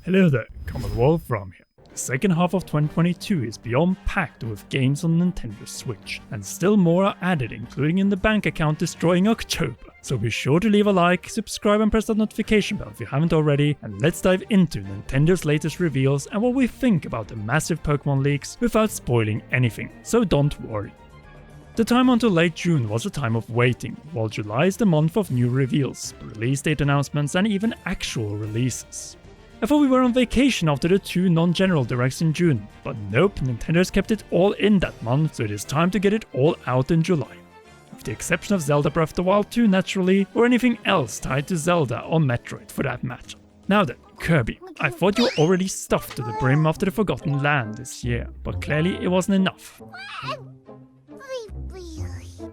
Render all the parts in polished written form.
Hello there, Commonwealth from here. The second half of 2022 is beyond packed with games on Nintendo Switch, and still more are added, including in the bank account destroying October. So be sure to leave a like, subscribe and press that notification bell if you haven't already, and let's dive into Nintendo's latest reveals and what we think about the massive Pokemon leaks without spoiling anything, so don't worry. The time until late June was a time of waiting, while July is the month of new reveals, release date announcements and even actual releases. I thought we were on vacation after the two non-general directs in June, but nope, Nintendo's kept it all in that month, so it is time to get it all out in July. With the exception of Zelda Breath of the Wild 2 naturally, or anything else tied to Zelda or Metroid for that matter. Now then, Kirby. I thought you were already stuffed to the brim after the Forgotten Land this year, but clearly it wasn't enough.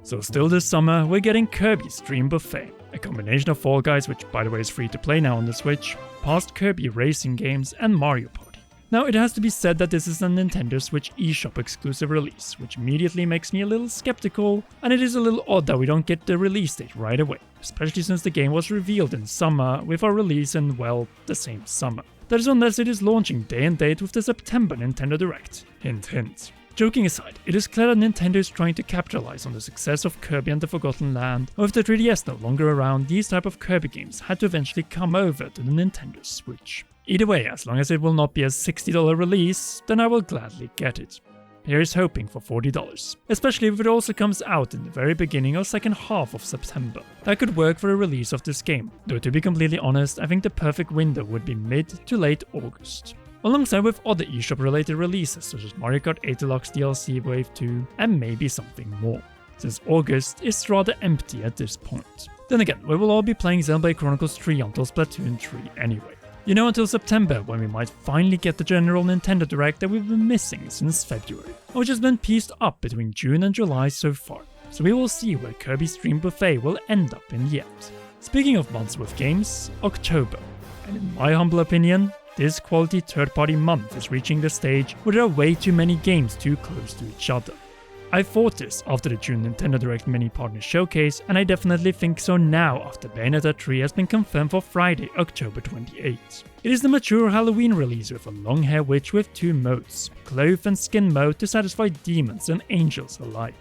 So still this summer, we're getting Kirby's Dream Buffet, a combination of Fall Guys, which by the way is free to play now on the Switch, past Kirby racing games and Mario Party. Now it has to be said that this is a Nintendo Switch eShop exclusive release, which immediately makes me a little skeptical, and it is a little odd that we don't get the release date right away, especially since the game was revealed in summer with our release in, well, the same summer. That is unless it is launching day and date with the September Nintendo Direct. Hint hint. Joking aside, it is clear that Nintendo is trying to capitalize on the success of Kirby and the Forgotten Land, and with the 3DS no longer around, these type of Kirby games had to eventually come over to the Nintendo Switch. Either way, as long as it will not be a $60 release, then I will gladly get it. Here is hoping for $40, especially if it also comes out in the very beginning or second half of September. That could work for a release of this game, though to be completely honest, I think the perfect window would be mid to late August. Alongside with other eShop related releases such as Mario Kart 8 Deluxe DLC Wave 2 and maybe something more, since August is rather empty at this point. Then again, we will all be playing Zelda Chronicles 3 until Splatoon 3 anyway. You know, until September, when we might finally get the general Nintendo Direct that we've been missing since February, which has been pieced up between June and July so far. So we will see where Kirby's Dream Buffet will end up in the end. Speaking of months with games, October. And in my humble opinion, this quality third-party month is reaching the stage where there are way too many games too close to each other. I thought this after the June Nintendo Direct Mini Partner Showcase, and I definitely think so now after Bayonetta 3 has been confirmed for Friday, October 28. It is the mature Halloween release with a long-hair witch with two modes, cloth and skin mode to satisfy demons and angels alike.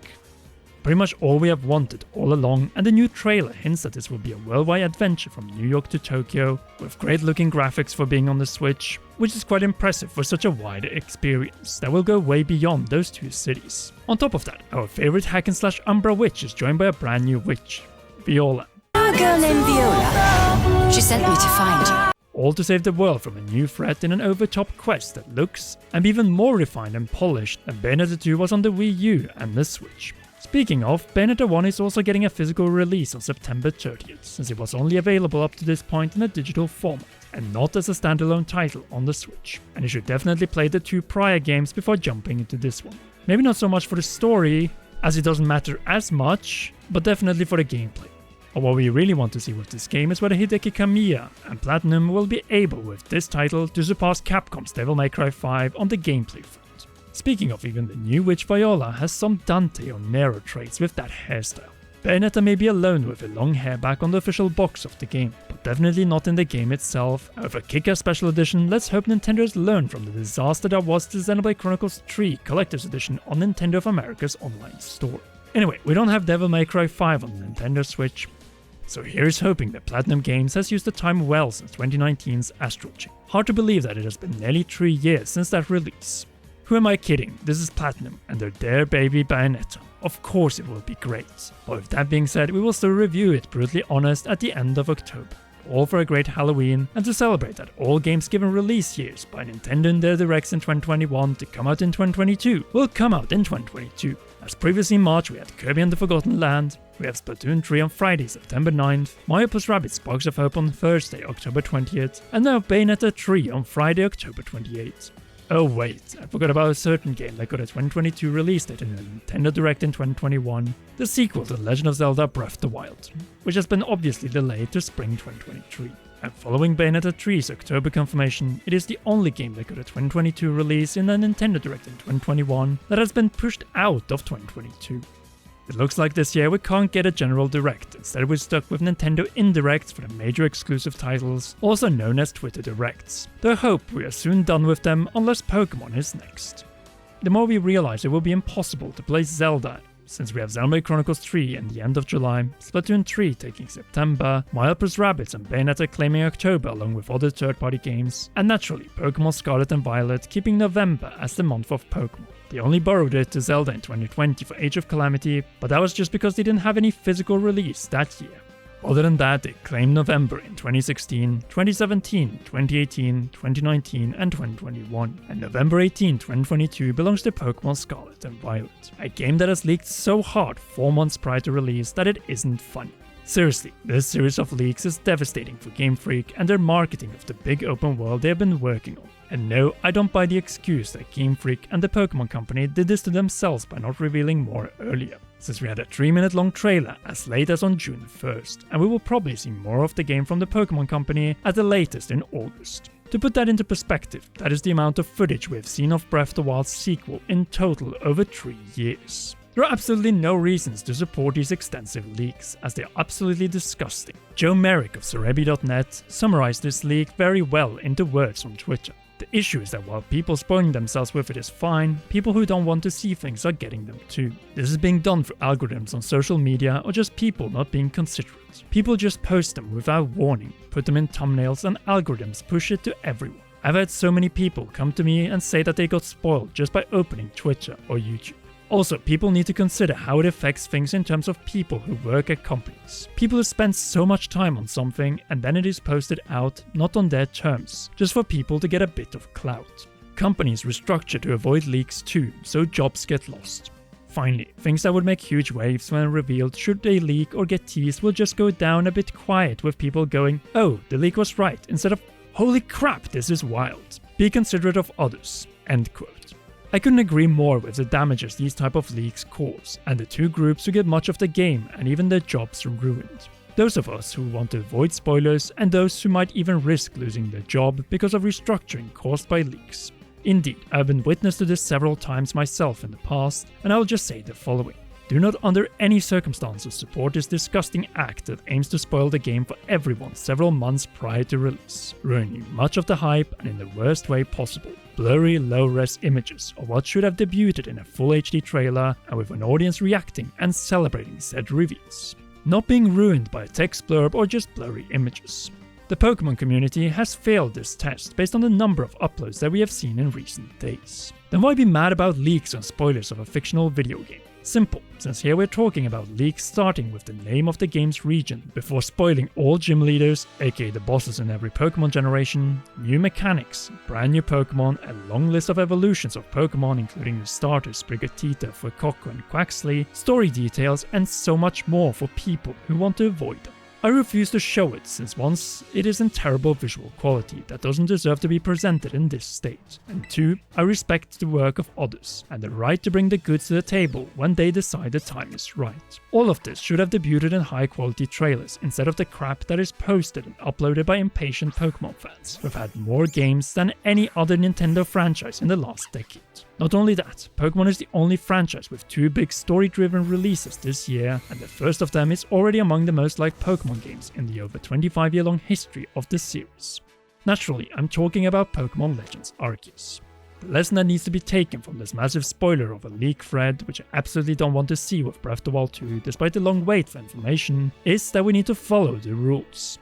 Pretty much all we have wanted all along, and the new trailer hints that this will be a worldwide adventure from New York to Tokyo, with great looking graphics for being on the Switch, which is quite impressive for such a wider experience that will go way beyond those two cities. On top of that, our favorite hack and slash Umbra witch is joined by a brand new witch, Viola. A girl named Viola. She sent me to find you. All to save the world from a new threat in an over-top quest that looks and be even more refined and polished than Bayonetta 2 was on the Wii U and the Switch. Speaking of, Bayonetta 1 is also getting a physical release on September 30th, since it was only available up to this point in a digital format, and not as a standalone title on the Switch, and you should definitely play the two prior games before jumping into this one. Maybe not so much for the story, as it doesn't matter as much, but definitely for the gameplay. But what we really want to see with this game is whether Hideki Kamiya and Platinum will be able with this title to surpass Capcom's Devil May Cry 5 on the gameplay front. Speaking of, even the new witch Viola has some Dante or Nero traits with that hairstyle. Bayonetta may be alone with her long hair back on the official box of the game, but definitely not in the game itself, and with a kick-ass special edition, let's hope Nintendo has learned from the disaster that was the Xenoblade Chronicles 3 Collector's Edition on Nintendo of America's online store. Anyway, we don't have Devil May Cry 5 on the Nintendo Switch, so here's hoping that Platinum Games has used the time well since 2019's Astral Chain. Hard to believe that it has been nearly 3 years since that release. Who am I kidding? This is Platinum and their baby Bayonetta. Of course it will be great. But with that being said, we will still review it brutally honest at the end of October. All for a great Halloween and to celebrate that all games given release years by Nintendo in their directs in 2021 to come out in 2022 will come out in 2022. As previously in March we had Kirby and the Forgotten Land, we have Splatoon 3 on Friday, September 9th, Mario + Rabbids Sparks of Hope on Thursday, October 20th, and now Bayonetta 3 on Friday, October 28th. Oh wait, I forgot about a certain game that got a 2022 release date in a Nintendo Direct in 2021, the sequel to The Legend of Zelda Breath of the Wild, which has been obviously delayed to spring 2023. And following Bayonetta 3's October confirmation, it is the only game that got a 2022 release in a Nintendo Direct in 2021 that has been pushed out of 2022. It looks like this year we can't get a general direct, instead we're stuck with Nintendo Indirects for the major exclusive titles, also known as Twitter Directs. Though I hope we are soon done with them unless Pokemon is next. The more we realize it will be impossible to play Zelda, since we have Xenoblade Chronicles 3 in the end of July, Splatoon 3 taking September, Mario + Rabbids and Bayonetta claiming October along with other third-party games, and naturally Pokemon Scarlet and Violet keeping November as the month of Pokemon. They only borrowed it to Zelda in 2020 for Age of Calamity, but that was just because they didn't have any physical release that year. Other than that, they claimed November in 2016, 2017, 2018, 2019 and 2021, and November 18, 2022 belongs to Pokemon Scarlet and Violet, a game that has leaked so hard 4 months prior to release that it isn't funny. Seriously, this series of leaks is devastating for Game Freak and their marketing of the big open world they have been working on. And no, I don't buy the excuse that Game Freak and the Pokemon Company did this to themselves by not revealing more earlier, since we had a 3-minute long trailer as late as on June 1st, and we will probably see more of the game from the Pokemon Company at the latest in August. To put that into perspective, that is the amount of footage we have seen of Breath of the Wild's sequel in total over 3 years. There are absolutely no reasons to support these extensive leaks, as they are absolutely disgusting. Joe Merrick of Cerebi.net summarized this leak very well into words on Twitter. The issue is that while people spoiling themselves with it is fine, people who don't want to see things are getting them too. This is being done through algorithms on social media or just people not being considerate. People just post them without warning, put them in thumbnails and algorithms push it to everyone. I've had so many people come to me and say that they got spoiled just by opening Twitter or YouTube. Also, people need to consider how it affects things in terms of people who work at companies. People who spend so much time on something and then it is posted out not on their terms, just for people to get a bit of clout. Companies restructure to avoid leaks too, so jobs get lost. Finally, things that would make huge waves when revealed should they leak or get teased will just go down a bit quiet with people going, "Oh, the leak was right," instead of "Holy crap, this is wild." Be considerate of others. End quote. I couldn't agree more with the damages these type of leaks cause, and the two groups who get much of the game and even their jobs ruined. Those of us who want to avoid spoilers, and those who might even risk losing their job because of restructuring caused by leaks. Indeed, I've been witness to this several times myself in the past, and I will just say the following. Do not under any circumstances support this disgusting act that aims to spoil the game for everyone several months prior to release, ruining much of the hype and in the worst way possible. Blurry, low-res images of what should have debuted in a full HD trailer and with an audience reacting and celebrating said reveals. Not being ruined by a text blurb or just blurry images. The Pokemon community has failed this test based on the number of uploads that we have seen in recent days. Then why be mad about leaks and spoilers of a fictional video game? Simple, since here we're talking about leaks starting with the name of the game's region, before spoiling all gym leaders, aka the bosses in every Pokemon generation, new mechanics, brand new Pokemon, a long list of evolutions of Pokemon including the starters Peartato, Fuecoco and Quaxley, story details and so much more for people who want to avoid them. I refuse to show it, since once, it is in terrible visual quality that doesn't deserve to be presented in this state, and 2, I respect the work of others, and the right to bring the goods to the table when they decide the time is right. All of this should have debuted in high quality trailers, instead of the crap that is posted and uploaded by impatient Pokemon fans, who have had more games than any other Nintendo franchise in the last decade. Not only that, Pokemon is the only franchise with 2 big story-driven releases this year, and the first of them is already among the most liked Pokemon games in the over 25-year-long history of the series. Naturally, I'm talking about Pokemon Legends Arceus. The lesson that needs to be taken from this massive spoiler of a leak thread, which I absolutely don't want to see with Breath of the Wild 2 despite the long wait for information, is that we need to follow the rules.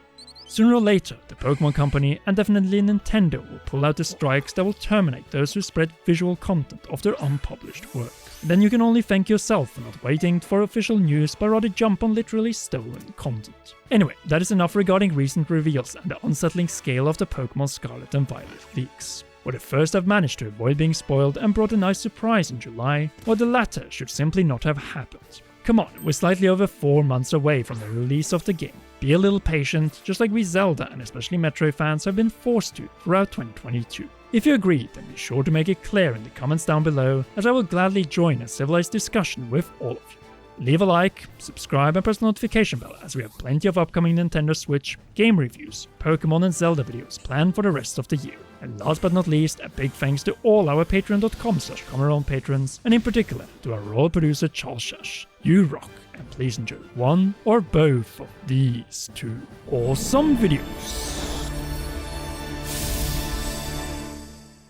Sooner or later, the Pokemon Company and definitely Nintendo will pull out the strikes that will terminate those who spread visual content of their unpublished work. Then you can only thank yourself for not waiting for official news but rather jump on literally stolen content. Anyway, that is enough regarding recent reveals and the unsettling scale of the Pokemon Scarlet and Violet leaks. Where the first have managed to avoid being spoiled and brought a nice surprise in July, while the latter should simply not have happened. Come on, we're slightly over 4 months away from the release of the game. Be a little patient, just like we Zelda and especially Metroid fans have been forced to throughout 2022. If you agree, then be sure to make it clear in the comments down below, as I will gladly join a civilized discussion with all of you. Leave a like, subscribe and press the notification bell as we have plenty of upcoming Nintendo Switch game reviews, Pokemon and Zelda videos planned for the rest of the year. And last but not least, a big thanks to all our patreon.com/Comeron patrons, and in particular to our royal producer Charles Shash. You rock, and please enjoy one or both of these two awesome videos.